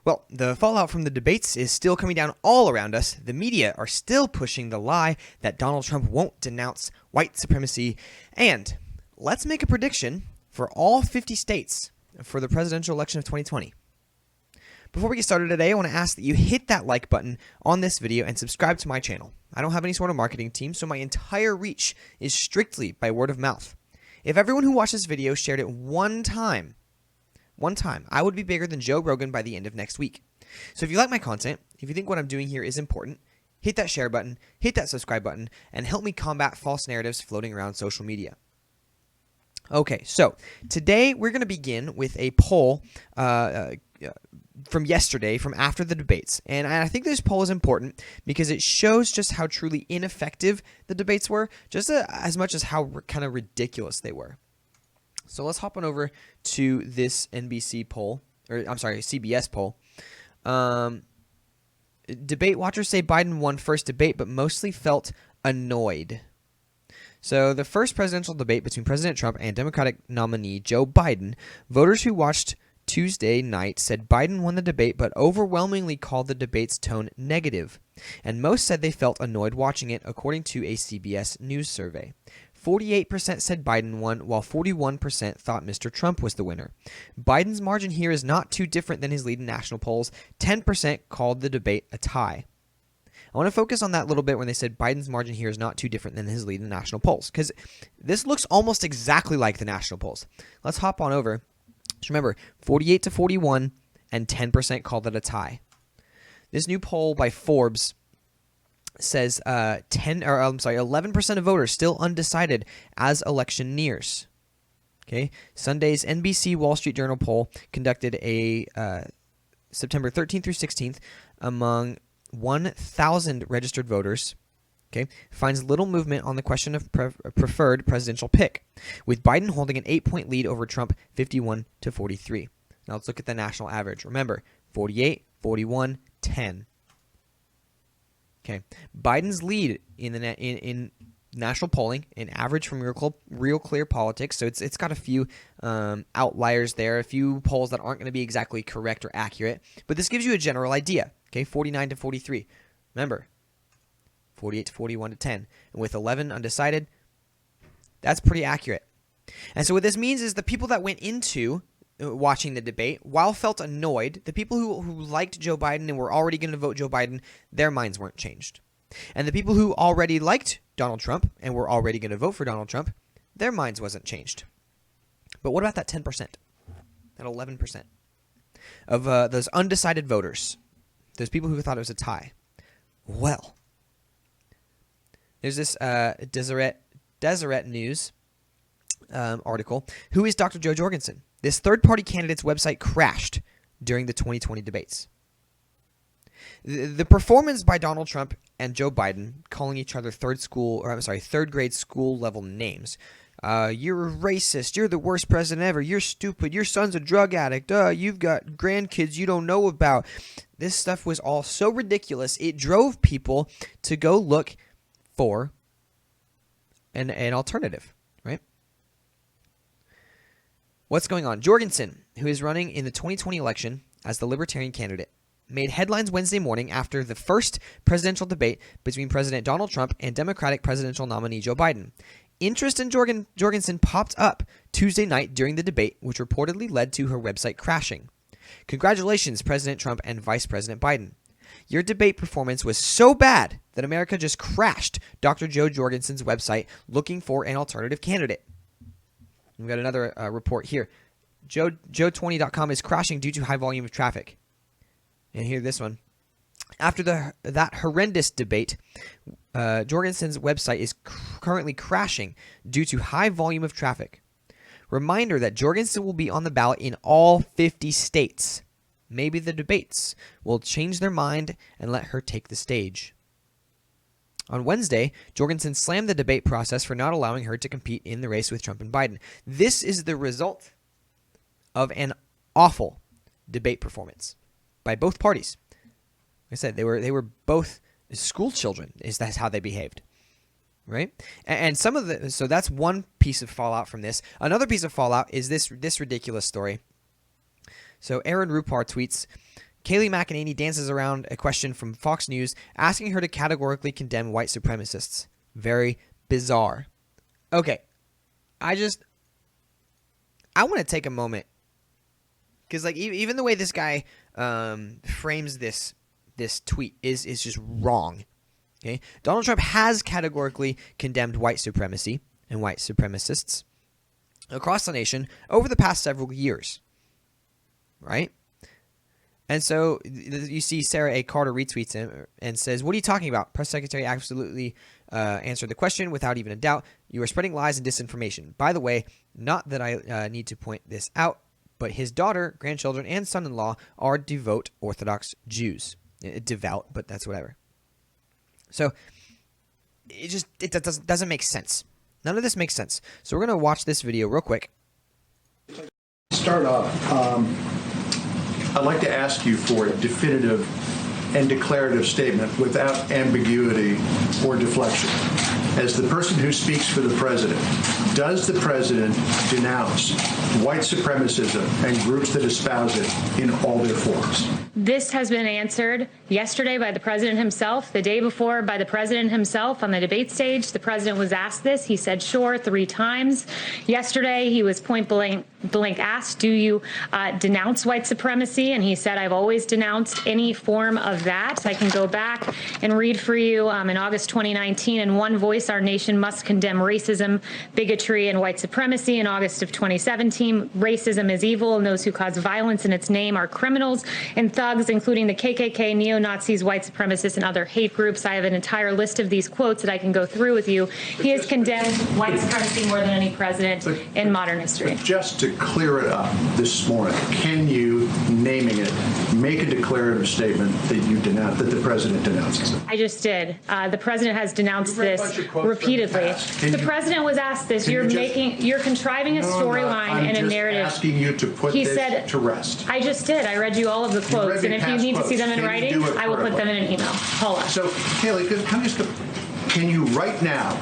Well, the fallout from the debates is still coming down all around us. The media are still pushing the lie that Donald Trump won't denounce white supremacy. And let's make a prediction for all 50 states for the presidential election of 2020. Before we get started today, I want to ask that you hit that like button on this video and subscribe to my channel. I don't have any sort of marketing team, so my entire reach is strictly by word of mouth. If everyone who watched this video shared it one time, I would be bigger than Joe Rogan by the end of next week. So if you like my content, if you think what I'm doing here is important, hit that share button, hit that subscribe button, and help me combat false narratives floating around social media. Okay, so today we're going to begin with a poll from yesterday, from after the debates. And I think this poll is important because it shows just how truly ineffective the debates were, just as much as how kind of ridiculous they were. So let's hop on over to this NBC poll, or I'm sorry, CBS poll. Debate watchers say Biden won first debate, but mostly felt annoyed. So the first presidential debate between President Trump and Democratic nominee Joe Biden, voters who watched Tuesday night said Biden won the debate, but overwhelmingly called the debate's tone negative. And most said they felt annoyed watching it, according to a CBS News survey. 48% said Biden won, while 41% thought Mr. Trump was the winner. Biden's margin here is not too different than his lead in national polls. 10% called the debate a tie. I want to focus on that little bit when they said Biden's margin here is not too different than his lead in national polls, because this looks almost exactly like the national polls. Let's hop on over. Just remember, 48 to 41 and 10% called it a tie. This new poll by Forbes says 11% of voters still undecided as election nears. Okay, Sunday's NBC Wall Street Journal poll conducted a September 13th through 16th among 1,000 registered voters. Okay, finds little movement on the question of preferred presidential pick, with Biden holding an 8-point lead over Trump, 51 to 43. Now let's look at the national average. Remember, 48, 41, 10. Okay, Biden's lead in national polling, an average from Real Clear Politics, so it's got a few outliers there, a few polls that aren't going to be exactly correct or accurate, but this gives you a general idea. Okay, 49 to 43. Remember, 48 to 41 to 10, and with 11 undecided, that's pretty accurate. And so what this means is the people that went into watching the debate, while felt annoyed, the people who liked Joe Biden and were already going to vote Joe Biden, their minds weren't changed. And the people who already liked Donald Trump and were already going to vote for Donald Trump, their minds wasn't changed. But what about that 10%, that 11% of those undecided voters, those people who thought it was a tie? Well, there's this Deseret News article. Who is Dr. Joe Jorgensen? This third-party candidate's website crashed during the 2020 debates. The performance by Donald Trump and Joe Biden, calling each other third grade school level names. You're a racist. You're the worst president ever. You're stupid. Your son's a drug addict. You've got grandkids you don't know about. This stuff was all so ridiculous. It drove people to go look for an alternative, right? What's going on? Jorgensen, who is running in the 2020 election as the Libertarian candidate, made headlines Wednesday morning after the first presidential debate between President Donald Trump and Democratic presidential nominee Joe Biden. Interest in Jorgensen popped up Tuesday night during the debate, which reportedly led to her website crashing. Congratulations, President Trump and Vice President Biden. Your debate performance was so bad that America just crashed Dr. Joe Jorgensen's website looking for an alternative candidate. We've got another report here. Joe20.com is crashing due to high volume of traffic. And here, this one. After that horrendous debate, Jorgensen's website is currently crashing due to high volume of traffic. Reminder that Jorgensen will be on the ballot in all 50 states. Maybe the debates will change their mind and let her take the stage. On Wednesday, Jorgensen slammed the debate process for not allowing her to compete in the race with Trump and Biden. This is the result of an awful debate performance by both parties. Like I said, they were both school children. That's how they behaved, right? And some of so that's one piece of fallout from this. Another piece of fallout is this ridiculous story. So Aaron Rupar tweets, Kayleigh McEnany dances around a question from Fox News asking her to categorically condemn white supremacists. Very bizarre. Okay, I want to take a moment because like even the way this guy frames this tweet is just wrong. Okay, Donald Trump has categorically condemned white supremacy and white supremacists across the nation over the past several years, right? And so you see Sarah A. Carter retweets him and says, "What are you talking about? Press Secretary absolutely answered the question without even a doubt. You are spreading lies and disinformation. By the way, not that I need to point this out, but his daughter, grandchildren, and son-in-law are devout Orthodox Jews. Devout, but that's whatever." So it doesn't make sense. None of this makes sense. So we're going to watch this video real quick. Start off. I'd like to ask you for a definitive and declarative statement without ambiguity or deflection. As the person who speaks for the president, does the president denounce white supremacism and groups that espouse it in all their forms? This has been answered yesterday by the president himself, the day before by the president himself on the debate stage. The president was asked this. He said, sure, 3 times. Yesterday, he was point blank asked, do you denounce white supremacy? And he said, I've always denounced any form of that. I can go back and read for you in August 2019, in one voice, our nation must condemn racism, bigotry, and white supremacy. In August of 2017, racism is evil, and those who cause violence in its name are criminals and thugs, including the KKK, neo-Nazis, white supremacists, and other hate groups. I have an entire list of these quotes that I can go through with you. He has condemned white supremacy more than any president in modern history. But just to clear it up this morning, can you, naming it, make a declarative statement that you denounce, that the president denounces it? I just did. The president has denounced this repeatedly. The president was asked this. You're contriving a storyline and a narrative. I'm just asking you to put this to rest. I just did. I read you all of the quotes, and if you need to see them in writing, I will put them in an email. Hold on. So, Kayleigh, can you right now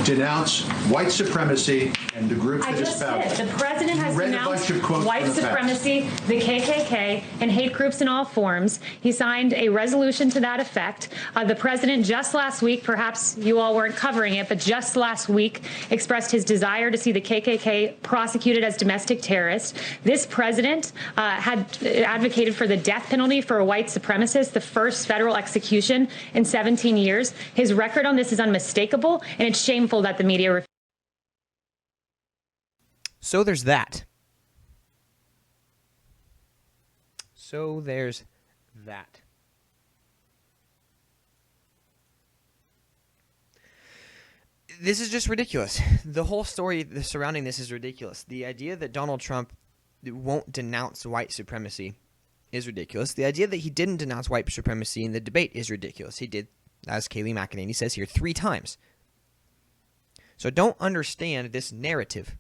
denounce white supremacy and the groups that espouse it? The president has denounced white supremacy, the KKK, and hate groups in all forms. He signed a resolution to that effect. The president just last week, perhaps you all weren't covering it, but just last week expressed his desire to see the KKK prosecuted as domestic terrorists. This president had advocated for the death penalty for a white supremacist, the first federal execution in 17 years. His record on this is unmistakable, and it's shameful that the media. So there's that. So there's that. This is just ridiculous. The whole story surrounding this is ridiculous. The idea that Donald Trump won't denounce white supremacy is ridiculous. The idea that he didn't denounce white supremacy in the debate is ridiculous. He did, as Kayleigh McEnany says here, 3 times. So don't understand this narrative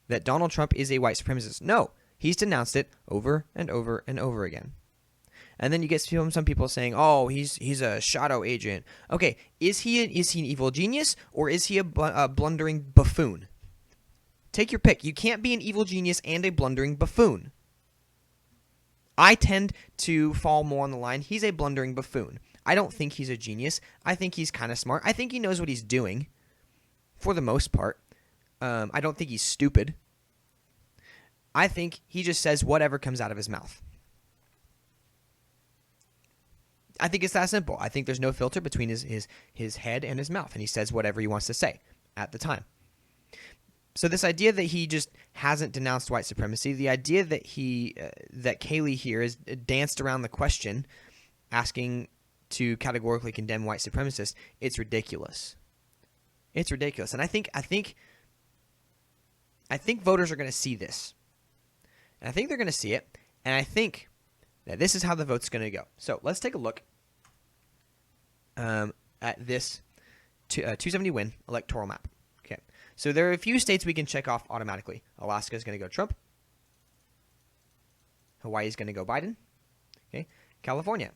that Donald Trump is a white supremacist. No, he's denounced it over and over and over again. And then you get some people saying, "Oh, he's a shadow agent." Okay, is he an evil genius, or is he a blundering buffoon? Take your pick. You can't be an evil genius and a blundering buffoon. I tend to fall more on the line, he's a blundering buffoon. I don't think he's a genius. I think he's kind of smart. I think he knows what he's doing, for the most part. I don't think he's stupid. I think he just says whatever comes out of his mouth. I think it's that simple. I think there's no filter between his head and his mouth, and he says whatever he wants to say at the time. So this idea that he just hasn't denounced white supremacy, the idea that that Kayleigh here has danced around the question, asking to categorically condemn white supremacists, it's ridiculous. It's ridiculous, and I think voters are going to see this, and I think they're going to see it, and I think that this is how the vote's going to go. So let's take a look at this 270 win electoral map. Okay, so there are a few states we can check off automatically. Alaska is going to go Trump. Hawaii is going to go Biden. Okay, California,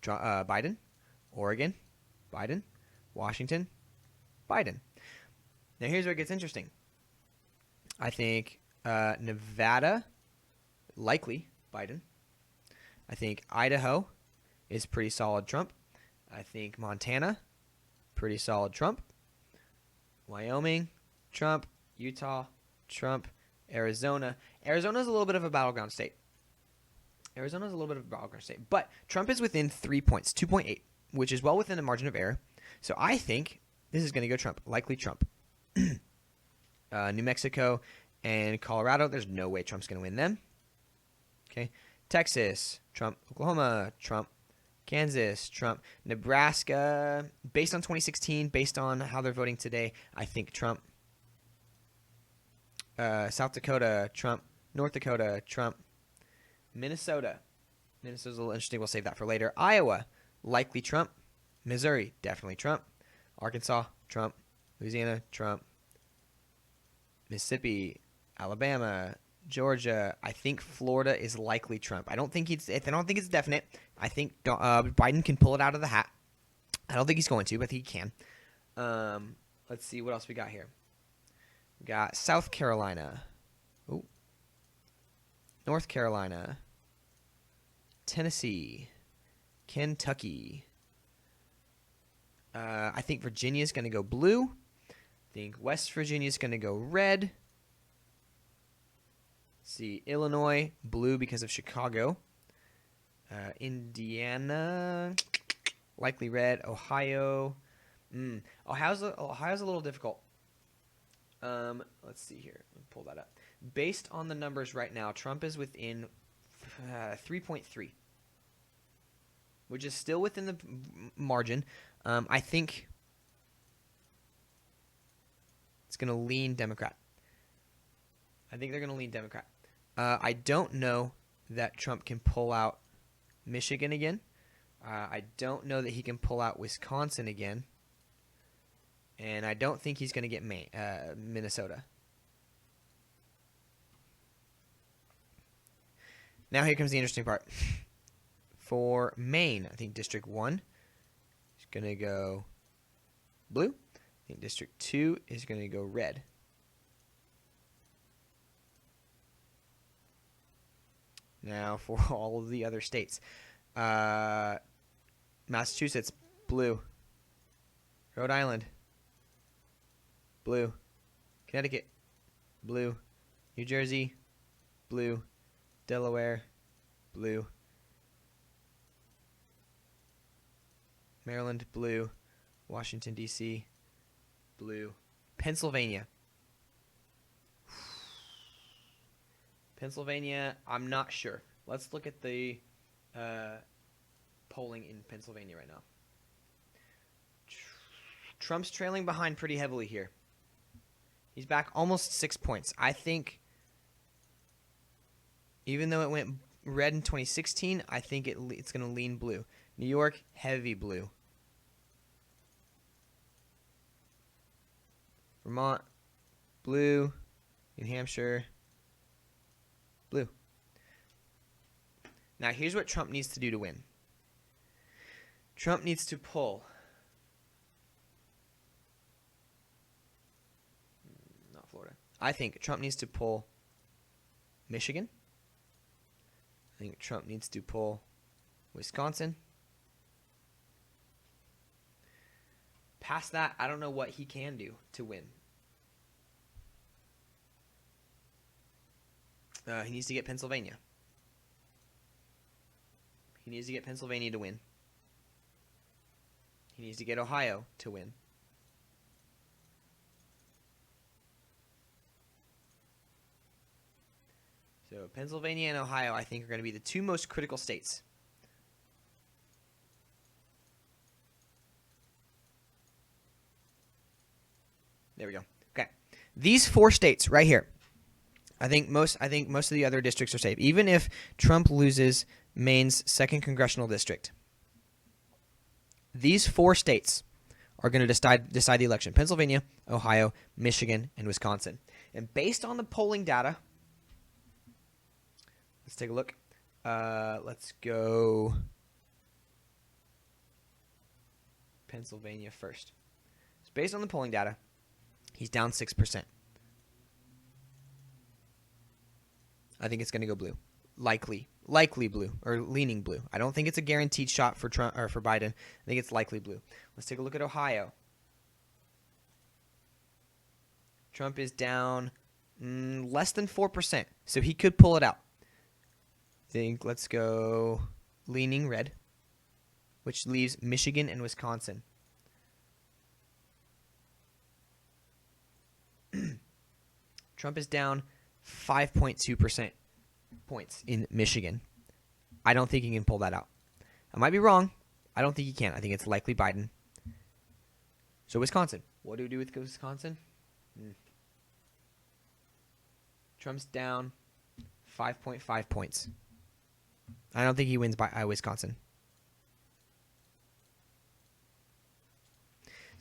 Biden. Oregon, Biden. Washington, Biden. Now here's where it gets interesting. I think Nevada, likely Biden. I think Idaho is pretty solid Trump. I think Montana, pretty solid Trump. Wyoming, Trump. Utah, Trump. Arizona. Arizona's a little bit of a battleground state. But Trump is within 3 points, 2.8, which is well within the margin of error. So I think this is going to go Trump, likely Trump. New Mexico and Colorado, there's no way Trump's going to win them. Okay. Texas, Trump. Oklahoma, Trump. Kansas, Trump. Nebraska, based on 2016, based on how they're voting today, I think Trump. South Dakota, Trump. North Dakota, Trump. Minnesota's a little interesting. We'll save that for later. Iowa, likely Trump. Missouri, definitely Trump. Arkansas, Trump. Louisiana, Trump. Mississippi, Alabama, Georgia. I think Florida is likely Trump. I don't think it's definite. I think Biden can pull it out of the hat. I don't think he's going to, but he can. Let's see what else we got here. We got South Carolina. Ooh. North Carolina. Tennessee. Kentucky. I think Virginia is going to go blue. I think West Virginia is going to go red. Let's see, Illinois, blue because of Chicago. Indiana, likely red. Ohio. Ohio's a little difficult. Let's see here. Let me pull that up. Based on the numbers right now, Trump is within 3.3, which is still within the margin. I think it's going to lean Democrat. I think they're going to lean Democrat. I don't know that Trump can pull out Michigan again. I don't know that he can pull out Wisconsin again. And I don't think he's going to get Minnesota. Now here comes the interesting part. For Maine, I think District 1 is going to go blue. I think District 2 is going to go red. Now for all of the other states. Massachusetts, blue. Rhode Island, blue. Connecticut, blue. New Jersey, blue. Delaware, blue. Maryland, blue. Washington, D.C., blue. Pennsylvania. Pennsylvania, I'm not sure. Let's look at the polling in Pennsylvania right now. Trump's trailing behind pretty heavily here. He's back almost 6 points. I think, even though it went red in 2016, I think it's going to lean blue. New York, heavy blue. Vermont, blue. New Hampshire, blue. Now, here's what Trump needs to do to win. Trump needs to pull. Not Florida. I think Trump needs to pull Michigan. I think Trump needs to pull Wisconsin. Past that, I don't know what he can do to win. He needs to get Pennsylvania. He needs to get Pennsylvania to win. He needs to get Ohio to win. So Pennsylvania and Ohio, I think, are going to be the two most critical states. There we go. Okay. These four states right here. I think most of the other districts are safe. Even if Trump loses Maine's 2nd congressional district. These four states are going to decide the election. Pennsylvania, Ohio, Michigan, and Wisconsin. And based on the polling data, let's take a look. Let's go Pennsylvania first. So based on the polling data, he's down 6%. I think it's going to go blue. Likely likely blue or leaning blue. I don't think it's a guaranteed shot for Trump or for Biden. I think it's likely blue. Let's take a look at Ohio. Trump is down less than 4%, so he could pull it out. Let's go leaning red, which leaves Michigan and Wisconsin. Trump is down 5.2% points in Michigan. I don't think he can pull that out. I might be wrong. I don't think he can. I think it's likely Biden. So Wisconsin. What do we do with Wisconsin? Trump's down 5.5 points. I don't think he wins by Wisconsin.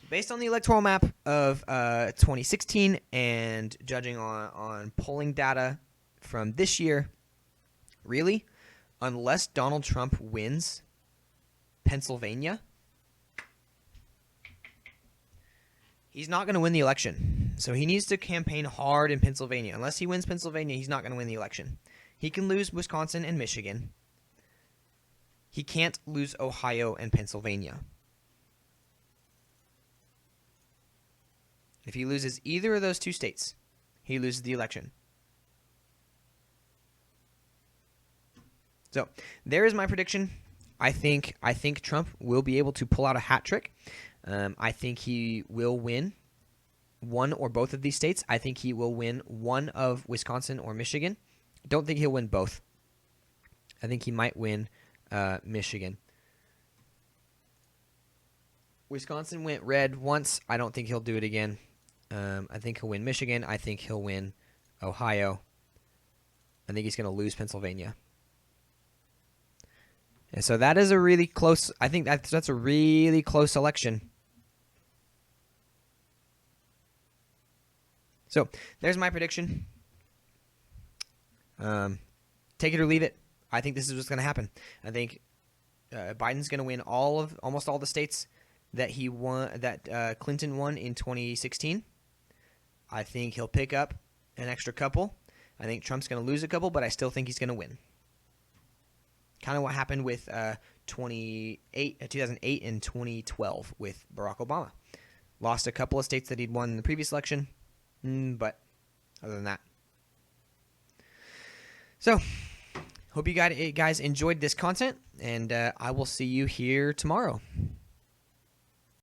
Based on the electoral map of 2016 and judging on polling data from this year, really, unless Donald Trump wins Pennsylvania, he's not going to win the election. So he needs to campaign hard in Pennsylvania. Unless he wins Pennsylvania, he's not going to win the election. He can lose Wisconsin and Michigan. He can't lose Ohio and Pennsylvania. If he loses either of those two states, he loses the election. So there is my prediction. I think Trump will be able to pull out a hat trick. I think he will win one or both of these states. I think he will win one of Wisconsin or Michigan. Don't think he'll win both. I think he might win Michigan. Wisconsin went red once. I don't think he'll do it again. I think he'll win Michigan. I think he'll win Ohio. I think he's going to lose Pennsylvania. And so that is a really close. I think that's a really close election. So there's my prediction. Take it or leave it. I think this is what's going to happen. I think Biden's going to win almost all the states that he won, that Clinton won in 2016. I think he'll pick up an extra couple. I think Trump's going to lose a couple, but I still think he's going to win. Kind of what happened with 2008 and 2012 with Barack Obama. Lost a couple of states that he'd won in the previous election, but other than that. So, hope you guys enjoyed this content, and I will see you here tomorrow.